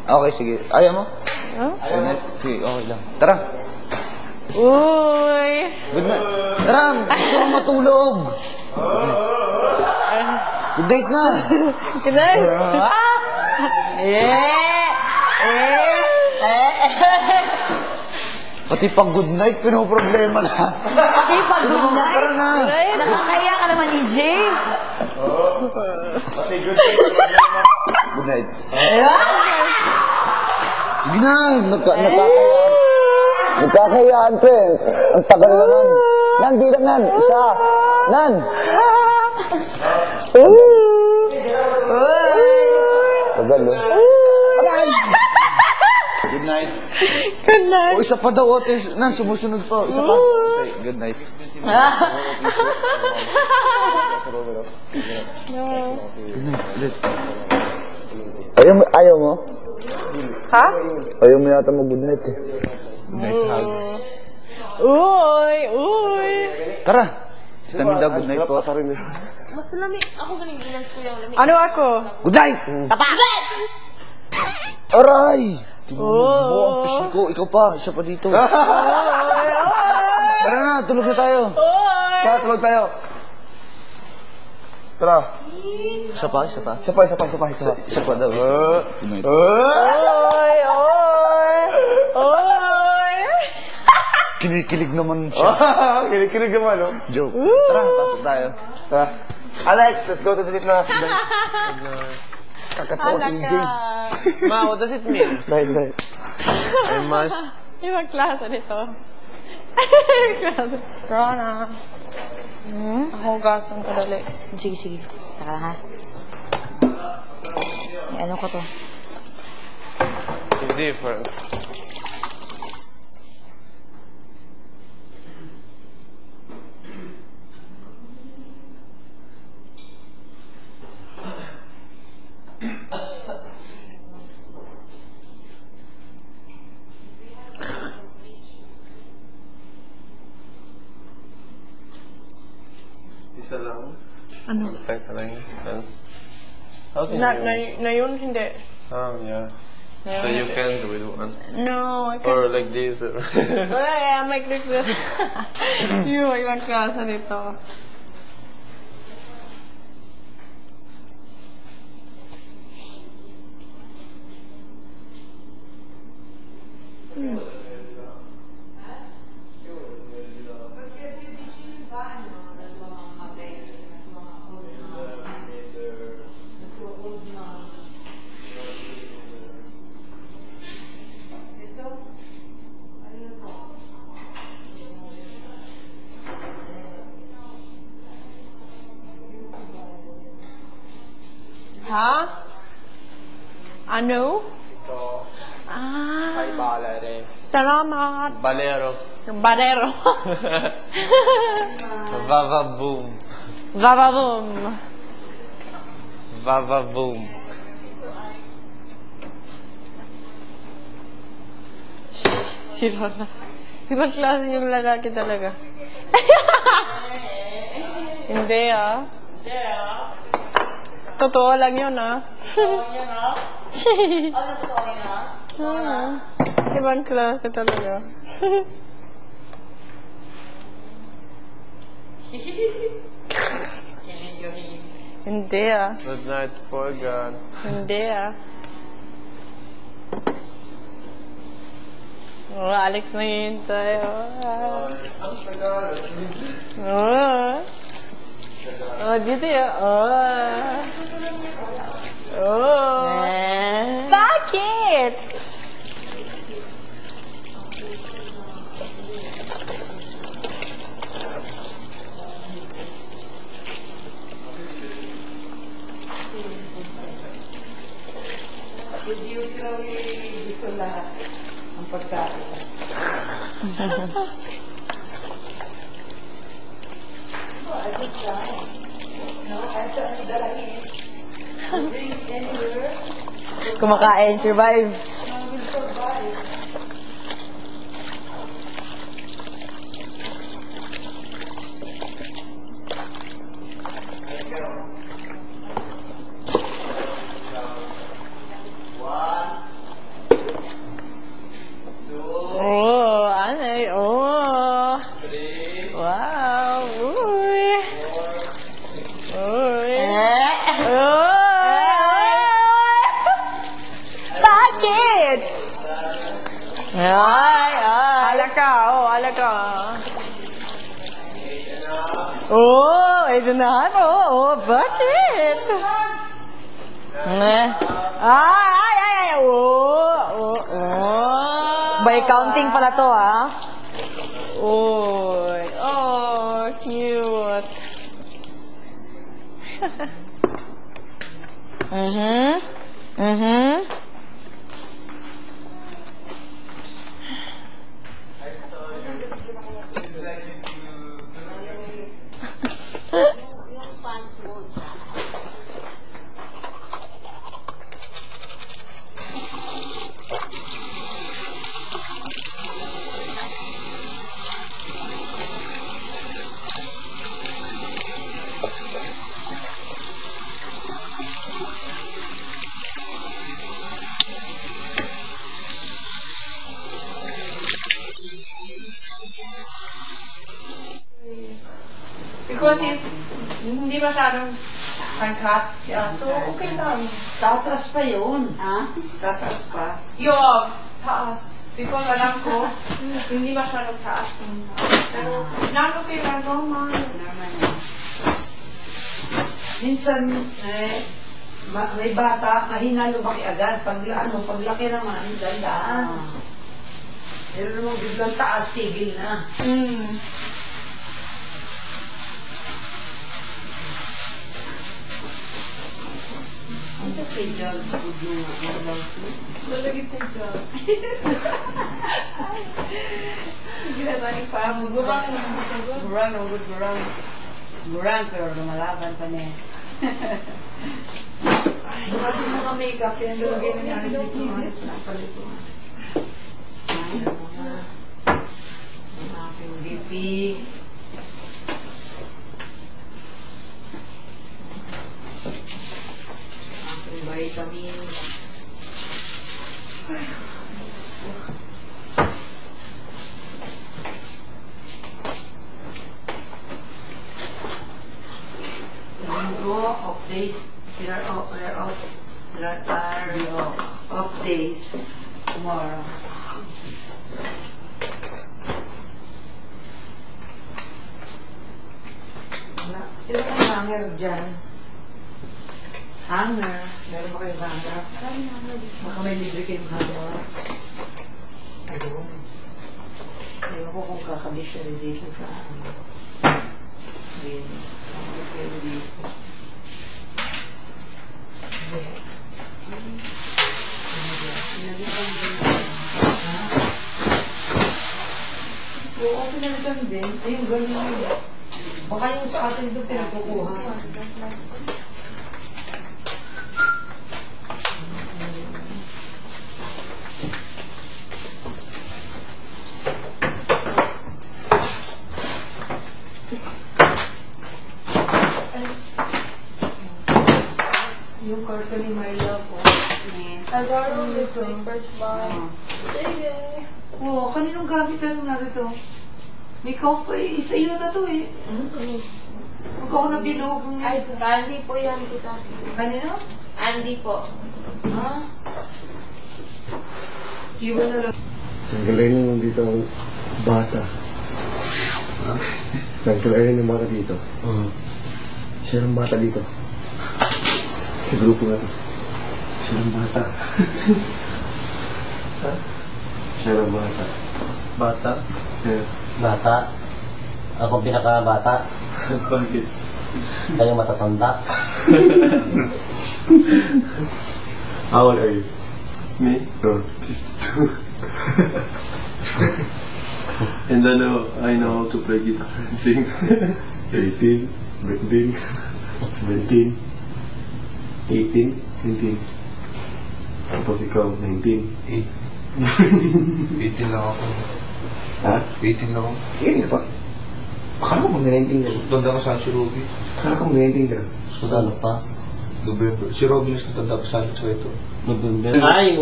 Okay, sige. Ayaw mo? Huh? Good night. Sige, okay lang. Tara. Uy! Good night. Tara, gusto mo matulog. Good night na. Good night! Pati pag good night, pinoproblema na. Pati pag good night. Tara na. Nakakaya ka naman, EJ. Good night. Sige na, nagkakayaan pa eh. Ang tagal naman. Nan, bilang nan. Isa. Nan. Tagal eh. Good night. Good night! O, isa pa daw, Otis. Nan, sumusunod pa. Isa pa. Say, good night. Good night. Ulit. Ayaw mo? Ha? Ayaw mo yata mag-good night eh. Good night hug. Uy! Uy! Tara. Stamina, good night po. Mas lamig. Ako galing ilans ko yung lamig. Ano ako? Good night! Tapakat! Aray! Tingnan mo ang pisngi ko. Ikaw pa. Isa pa dito. Tara na, tulog na tayo. Tara, tulog tayo. Tara. Isa pa, isa pa. Isa pa, isa pa, isa pa, isa pa. Isa pa daw. Good night. Oy! Oy! Oy! Kinikilig naman siya. Kilig-kilig naman, no? Joke. Tara, pasok tayo. Tara. Alex, let's go to sleep na. Kakatawa si EJ. Ma, what does it mean? Night, night. I must... Ibang klase nito. Tara na. Hugasan ko dali. Sige, sige. Taka lang ha. Ano ko to? It's different. Isa lang? Ano? Text lang. How can Na, you... na yun, hindi. Yeah. So you can do it one. No, I can't. Or like this. Or... Ay, make this. Yung ibang klase nito. Ha? Ano? Ito. Ah, Kay Balere. salamat. Balero. Badero. Vava boom. Vavavoom. Vava boom. Sino na? Ibang klase yung lalaki talaga. Hindi ah. Totoo lang yun ah. Ibang klase talaga. Hindi ah. Good night, forgot. Hindi ah. Oh, Alex naghihintay. Oh. Oh, dito yun. Oh. Oh. Bakit? Kumakain, survive. Ay, ay. Alaka, alaka. Oh, ito na. Bakit? Ay. Oh. By counting pala to, ha? Oy. Oh, cute. Mhm. Because hindi masyadong hangkat. Yeah, so okay lang. Tataas pa yun. Ha? Tataas pa. Yung taas. Because alam ko, hindi masyadong taas. Pero, okay lang, normal. Naman yun. Minsan, may bata, mahina lumaki agad. Paglaki naman, dandaan. Pero naman biglang taas, tigil na. Ang sa pejag, Lalagay sa job. Ginasani pa. Gurang, pero lumalaban pa niya. Dumating mga makeup, pinaglalagay na niya sa ito. Ang aking BP. Aking vitamins. Off days. There are off days tomorrow. Sino may hanger dyan? Hanger? Meron ba kayong hanger? Baka may libre kayong hanger. Ayun. Ayun ko kung kakabit siya rin dito sa ayun. Kakabit kayo dito. Oo, pinalitan din. Ayun, gano'n yun. Baka yung sa atin ito pinagkukuha. Yung carton ni Myla po. Agaro, it's like first bar. Sige. Oo, kaninong gamit na nung narito? May coffee, isa yun na to eh. Huwag ako nabilog. Ay, Andy po yan, tita. Kanino? Andy po. Ha? Iba na lang. Isang kalahin naman dito ang bata. Isang kalahin ng bata dito. Siya ng bata dito. Sa grupo na to. Siya ng bata. Siya ng bata. Bata. Yeah. Bata. Ako pinaka-bata. Bakit? Kayo matatanda. How old are you? Me? Oh. And then I know how to play guitar and sing. 18, 17, 17, 18, 19. Tapos ikaw, 19. 18 lang ako. Ha? 18 lang ako. 18 ka pa? Akala ko mag-19 ka. Tanda ko saan si Robby. Akala ko mag-19 ka. Sa ano pa? November. Si Robby mas natanda ko saan sa ito. November. Ay!